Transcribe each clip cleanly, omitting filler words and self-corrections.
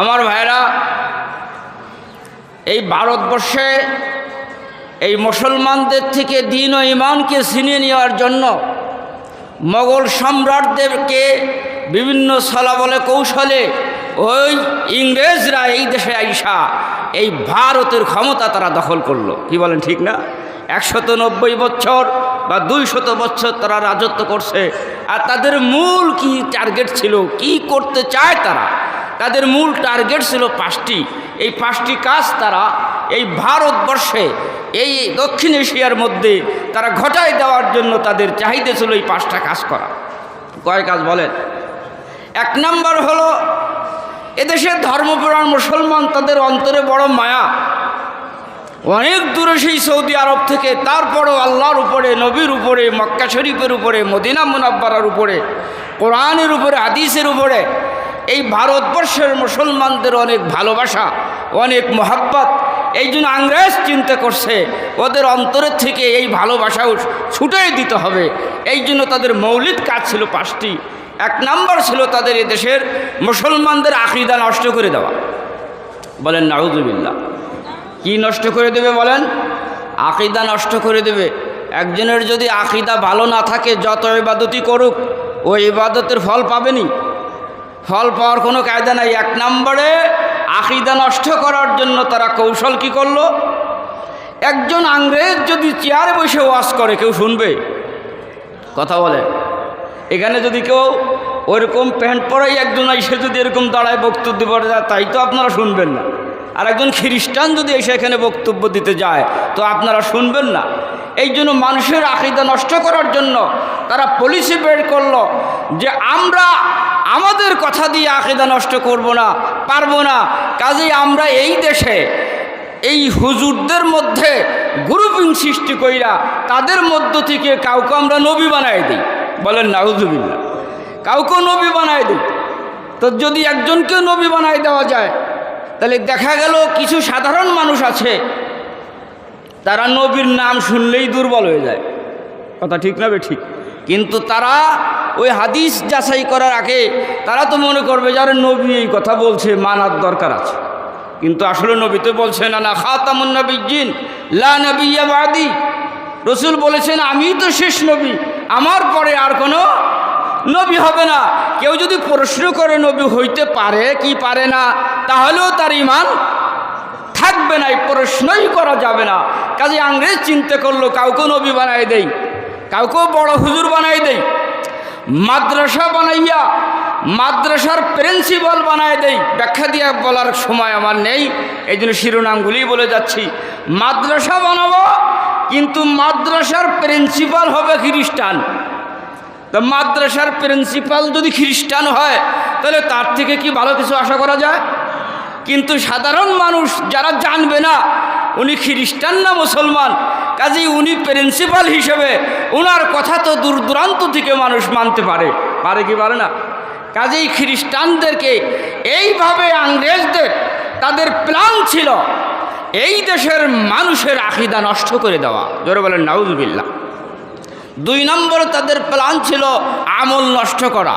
আমার ভাইরা, এই ভারতবর্ষে এই মুসলমানদের থেকে দ্বীন ও ঈমানকে ছিনিয়ে নেওয়ার জন্য মোগল সম্রাটদেরকে বিভিন্ন ছলাবলে কৌশলে ওই ইংরেজরা এই দেশে আইসা এই ভারতের ক্ষমতা তারা দখল করলো। কি বলেন, ঠিক না? 190 বছর বা 200 বছর তারা রাজত্ব করছে। আর তাদের মূল কি টার্গেট ছিল, কি করতে চায় তারা? তাদের মূল টার্গেট ছিল 5টি। এই 5টি কাজ তারা এই ভারতবর্ষে, এই দক্ষিণ এশিয়ার মধ্যে তারা ঘটায় দেওয়ার জন্য তাদের চাহিদা ছিল এই 5টা কাজ করা। কয় কাজ বলেন? 1 নম্বর হলো, এদেশের ধর্মপ্রাণ মুসলমান তাদের অন্তরে বড় মায়া, অনেক দূরে সেই সৌদি আরব থেকে, তারপরও আল্লাহর উপরে, নবীর উপরে, মক্কা শরীফের উপরে, মদিনা মুনাব্বারার উপরে, কোরআনের উপরে, হাদিসের উপরে এই ভারতবর্ষের মুসলমানদের অনেক ভালোবাসা, অনেক মোহাব্বত। এই জন্য ইংরেজ চিন্তা করছে ওদের অন্তরের থেকে এই ভালোবাসাও ছুটিয়ে দিতে হবে। এই জন্য তাদের মৌলিক কাজ ছিল 5টি। 1 নম্বর ছিল তাদের এদেশের মুসলমানদের আকীদা নষ্ট করে দেওয়া। বলেন নাউযুবিল্লাহ। কি নষ্ট করে দেবে বলেন? আকীদা নষ্ট করে দেবে। একজনের যদি আকীদা ভালো না থাকে, যত ইবাদতই করুক ওই ইবাদতের ফল পাবেনি, ফল পাওয়ার কোনো কায়দা নাই। 1 নম্বরে আকীদা নষ্ট করার জন্য তারা কৌশল কি করলো? একজন ইংরেজ যদি চেয়ারে বসে ওয়াজ করে, কেউ শুনবে? কথা বলে। এখানে যদি কেউ ওইরকম প্যান্ট পরাই একজন এসে যদি এরকম দাঁড়ায় বক্তব্য দিতে যায়, তাই তো আপনারা শুনবেন না। আর একজন খ্রিস্টান যদি এসে এখানে বক্তব্য দিতে যায়, তো আপনারা শুনবেন না। এই জন্য মানুষের আকীদা নষ্ট করার জন্য তারা পলিসি বের করলো যে আমরা আমাদের কথা দিয়ে আকীদা নষ্ট করব না, পারবো না। কাজেই আমরা এই দেশে এই হুজুরদের মধ্যে গ্রুপিং সৃষ্টি কইরা তাদের মধ্য থেকে কাউকে আমরা নবী বানাই দিই। বলেন নাউযুবিল্লাহ। কাউকে নবী বানাই দিই। তো যদি একজনকেও নবী বানাই দেওয়া যায়, তাহলে দেখা গেল কিছু সাধারণ মানুষ আছে, তারা নবীর নাম শুনলেই দুর্বল হয়ে যায়। কথা ঠিক না? ঠিক। কিন্তু তারা ওই হাদিস যাচাই করার আগে তারা তো মনে করবে যারা নবী এই কথা বলছে, মানার দরকার আছে। কিন্তু আসলে নবী তো বলছেন না খাতামুন নবিয়্যিন লা নবিয়্যা বাদি। রসুল বলেছেন আমি তো শেষ নবী, আমার পরে আর কোনো নবী হবে না। কেউ যদি প্রশ্ন করে নবী হইতে পারে কি পারে না, তাহলেও তার ঈমান থাকবে না, প্রশ্নই করা যাবে না। কাজে ইংরেজ চিন্তা করলো কাউকে নবী বানাই দেই, কাউকেও বড় হুজুর বানাই দেই, মাদ্রাসা বানাইয়া মাদ্রাসার প্রিন্সিপাল বানাই দেই। ব্যাখ্যা দিয়ে বলার সময় আমার নেই, এই জন্য শিরোনামগুলি বলে যাচ্ছি। মাদ্রাসা বানাবো, কিন্তু মাদ্রাসার প্রিন্সিপাল হবে খ্রিস্টান। তো মাদ্রাসার প্রিন্সিপাল যদি খ্রিস্টান হয়, তাহলে তার থেকে কি ভালো কিছু আশা করা যায়? কিন্তু সাধারণ মানুষ যারা জানবে না উনি খ্রিস্টান না মুসলমান, কাজেই উনি প্রিন্সিপাল হিসেবে ওনার কথা তো দূর দূরান্ত থেকে মানুষ মানতে পারে, পারে কি পারে না? কাজেই খ্রিস্টানদেরকে এইভাবে ইংরেজদের তাদের প্ল্যান ছিল এই দেশের মানুষের আকীদা নষ্ট করে দেওয়া। জোরে বলেন নাউযুবিল্লাহ। 2 নম্বরে তাদের প্ল্যান ছিল আমল নষ্ট করা।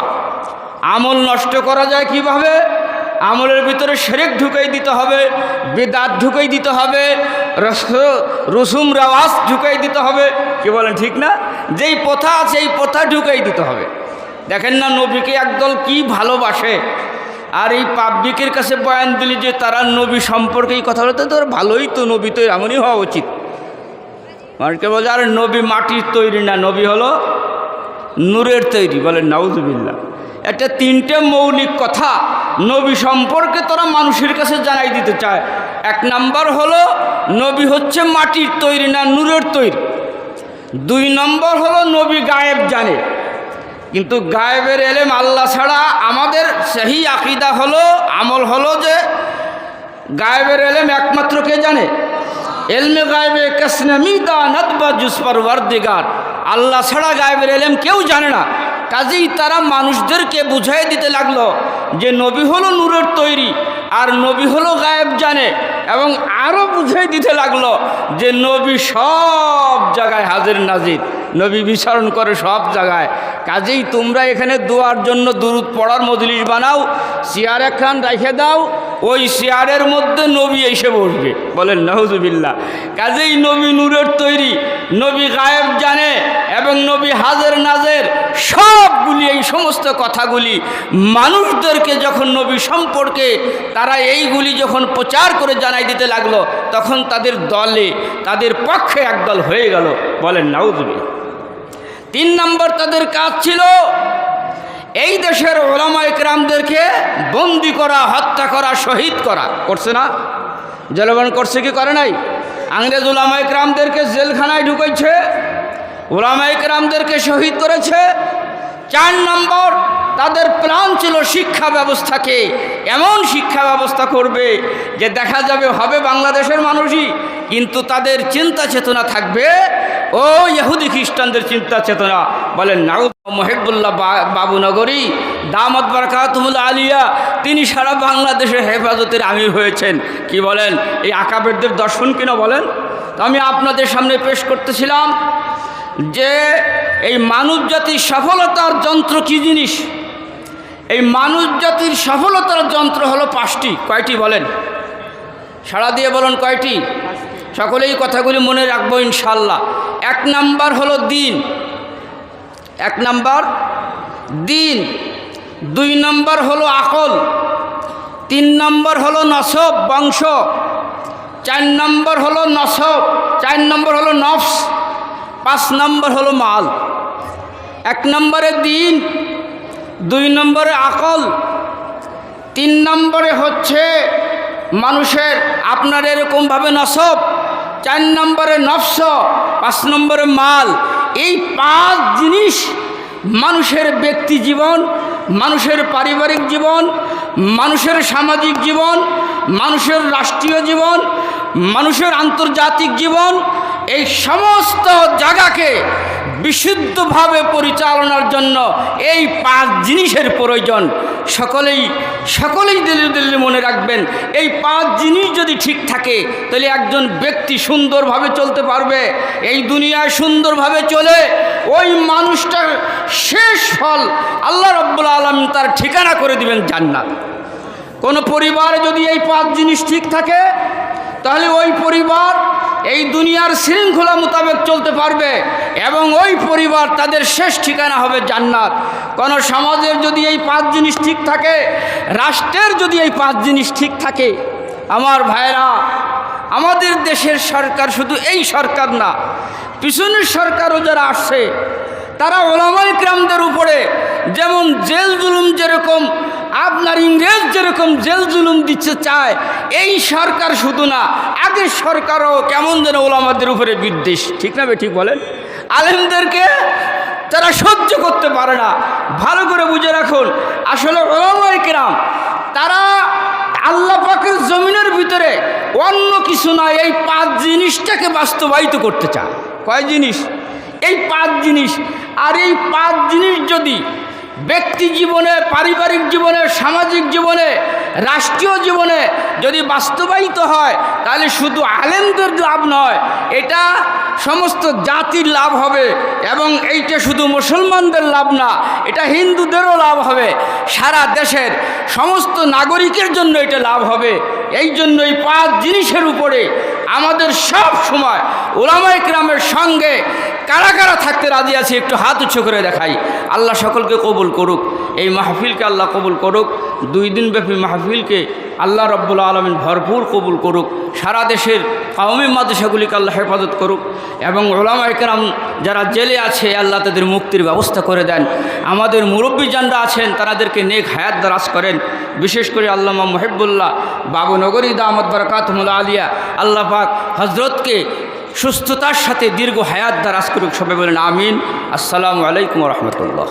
আমল নষ্ট করা যায় কিভাবে? আমলের ভিতরে শিরক ঢুকাই দিতে হবে, বিদআত ঢুকাই দিতে হবে, রসুম রেওয়াজ ঢুকাই দিতে হবে। কি বলেন, ঠিক না? যেই প্রথা আছে এই প্রথা ঢুকাই দিতে হবে। দেখেন না নবীকে একদল কি ভালোবাসে, আর এই পাবলিকের কাছে বয়ান দিলি যে তারা নবী সম্পর্কে এই কথা বলতে, তোর ভালোই তো, নবী তো এমনই হওয়া উচিত। মানুষকে বলছে আর নবী মাটির তৈরি না, নবী হলো নূরের তৈরি। বলেন নাউযুবিল্লাহ। একটা 3টে মৌলিক কথা নবী সম্পর্কে তারা মানুষের কাছে জানাই দিতে চায়। 1 নম্বর হলো নবী হচ্ছে মাটির তৈরি না, নূরের তৈরি। 2 নম্বর হলো নবী গায়েব জানে, কিন্তু গায়েবের এলেম আল্লাহ ছাড়া। আমাদের সহি আকীদা হলো, আমল হলো যে গায়েবের এলেম একমাত্র কে জানে? এলমে গায়েবে কাসনে মিদা নদবা জুসপার ওয়ারদিগার। আল্লাহ ছাড়া গায়েবের এলেম কেউ জানে না। কাজেই তারা মানুষদেরকে বুঝাই দিতে লাগলো যে নবী হলো নূরের তৈরি আর নবী হলো গায়েব জানে, এবং আরও বুঝাই দিতে লাগলো যে নবী সব জায়গায় হাজির নাজির, নবী বিচরণ করে সব জায়গায়। কাজেই তোমরা এখানে দোয়ার জন্য দুরূদ পড়ার মজলিস বানাও, চেয়ার একখান রেখে দাও, ওই চেয়ারের মধ্যে নবী এসে বসবে। বলেন নাউজুবিল্লাহ। কাজেই নবী নূরের তৈরি, নবী গায়েব জানে এবং নবী হাজের নাজের সবগুলি, এই সমস্ত কথাগুলি মানুষদেরকে যখন নবী সম্পর্কে তারা এইগুলি যখন প্রচার করে জানাই দিতে লাগলো, তখন তাদের দলে, তাদের পক্ষে একদল হয়ে গেল। বলেন নাউজুবিল্লাহ। 3 নম্বর তাদের কাজ ছিল এই দেশের ওলামা ইকরামদেরকে বন্দি করা, হত্যা করা, শহীদ করা। করছে না? জনগণ করছে কি করে নাই? ইংরেজ ওলামা ইকরামদেরকে জেলখানায় ঢুকাইছে, ওলামা ইকরামদেরকে শহীদ করেছে। 4 নম্বর তাদের প্ল্যান ছিল শিক্ষা ব্যবস্থাকে এমন শিক্ষা ব্যবস্থা করবে যে দেখা যাবে হবে বাংলাদেশের মানুষই, কিন্তু তাদের চিন্তা চেতনা থাকবে ও ইহুদি খ্রিস্টানদের চিন্তা চেতনা। বলেন নাউজ। মহিবুল্লাহ বাবুনগরী দামাত বারাকাতুহুল আলিয়া, তিনি সারা বাংলাদেশের হেফাজতের আমির হয়েছেন। কি বলেন? এই আকাবেরদের দর্শন কিনা বলেন। তো আমি আপনাদের সামনে পেশ করতেছিলাম যে এই মানব জাতির সফলতার যন্ত্র কি জিনিস। এই মানব জাতির সফলতার যন্ত্র হলো 5টি। কয়টি বলেন? সাড়া দিয়ে বলেন কয়টি? সকলেই কথাগুলি মনে রাখবো ইনশাল্লাহ। 1 নাম্বার হলো দিন, 1 নাম্বার দিন। 2 নাম্বার হলো আকল, 3 নাম্বার হলো নসব বংশ, 4 নাম্বার হলো নসব, 4 নাম্বার হলো নফস, 5 নাম্বার হলো মাল। 1 নম্বরে দিন, 2 নম্বরে আকল, 3 নম্বরে হচ্ছে মানুষের আপনার এরকমভাবে নসব, 4 নম্বরে নফস, 5 নম্বরে মাল। এই 5 জিনিস মানুষের ব্যক্তি জীবন, মানুষের পারিবারিক জীবন, মানুষের সামাজিক জীবন, মানুষের রাষ্ট্রীয় জীবন, মানুষের আন্তর্জাতিক জীবন, এই সমস্ত জায়গাকে বিশুদ্ধভাবে পরিচালনার জন্য এই 5 জিনিসের প্রয়োজন। সকলেই দিলে মনে রাখবেন, এই 5 জিনিস যদি ঠিক থাকে তাহলে একজন ব্যক্তি সুন্দরভাবে চলতে পারবে, এই দুনিয়ায় সুন্দরভাবে চলে ওই মানুষটার শেষ ফল আল্লাহ রাব্বুল আলামিন তার ঠিকানা করে দিবেন জান্নাত। কোনো পরিবারে যদি এই 5 জিনিস ঠিক থাকে তাহলে ওই পরিবার এই দুনিয়ার শৃঙ্খলা মোতাবেক চলতে পারবে এবং ওই পরিবার তাদের শেষ ঠিকানা হবে জান্নাত। কোনো সমাজের যদি এই 5 জিনিস ঠিক থাকে, রাষ্ট্রের যদি এই 5 জিনিস ঠিক থাকে, আমার ভাইরা, আমাদের দেশের সরকার শুধু এই সরকার না, পিছনের সরকারও যারা আসছে তারা ওলামা ইকরামদের উপরে যেমন জেল জুলুম, যেরকম আপনার ইংরেজ যেরকম জেল জুলুম দিচ্ছে চায়, এই সরকার শুধু না, আগের সরকারও কেমন যেন ওলামাদের উপরে বিদ্বেষ। ঠিক না? ঠিক বলেন। আলেমদেরকে তারা সহ্য করতে পারে না। ভালো করে বুঝে রাখুন, আসলে ওলামা ইকরাম তারা আল্লাহ পাকের জমিনের ভিতরে অন্য কিছু নয়, এই 5 জিনিসটাকে বাস্তবায়িত করতে চায়। কয় জিনিস? এই 5 জিনিস। আর এই 5 জিনিস যদি ব্যক্তি জীবনে, পারিবারিক জীবনে, সামাজিক জীবনে, রাষ্ট্রীয় জীবনে যদি বাস্তবায়িত হয় তাহলে শুধু আলেমদের লাভ নয়, এটা সমস্ত জাতির লাভ হবে। এবং এইটা শুধু মুসলমানদের লাভ না, এটা হিন্দুদেরও লাভ হবে, সারা দেশের সমস্ত নাগরিকের জন্য এটা লাভ হবে। এই জন্য এই 5 জিনিসের উপরে আমাদের সব সময় ওলামা ইকরামের সঙ্গে কারা কারা থাকতে রাজি আছে একটু হাত উঁচু করে দেখাই। আল্লাহ সকলকে কবুল করুক, এই মাহফিলকে আল্লাহ কবুল করুক, 2 দিনব্যাপী মাহফিলকে আল্লাহ রব্বুল আলামিন ভরপুর কবুল করুক, সারা দেশের কওমি মাদ্রাসাগুলিকে আল্লাহ হেফাজত করুক এবং ওলামা ইকরাম যারা জেলে আছে আল্লাহ তাদের মুক্তির ব্যবস্থা করে দেন। আমাদের মুরব্বী যানরা আছেন তাদেরকে নেক হায়াত দারাজ করেন। বিশেষ করে আল্লামা মহিবুল্লাহ বাবুনগরী দামাত বারাকাতুহুল আলিয়া, আল্লাহ পাক হজরতকে সুস্থতার সাথে দীর্ঘ হায়াত দারাজ করুক। সবাই বলেন আমিন। আসসালামু আলাইকুম ওয়া রাহমাতুল্লাহ।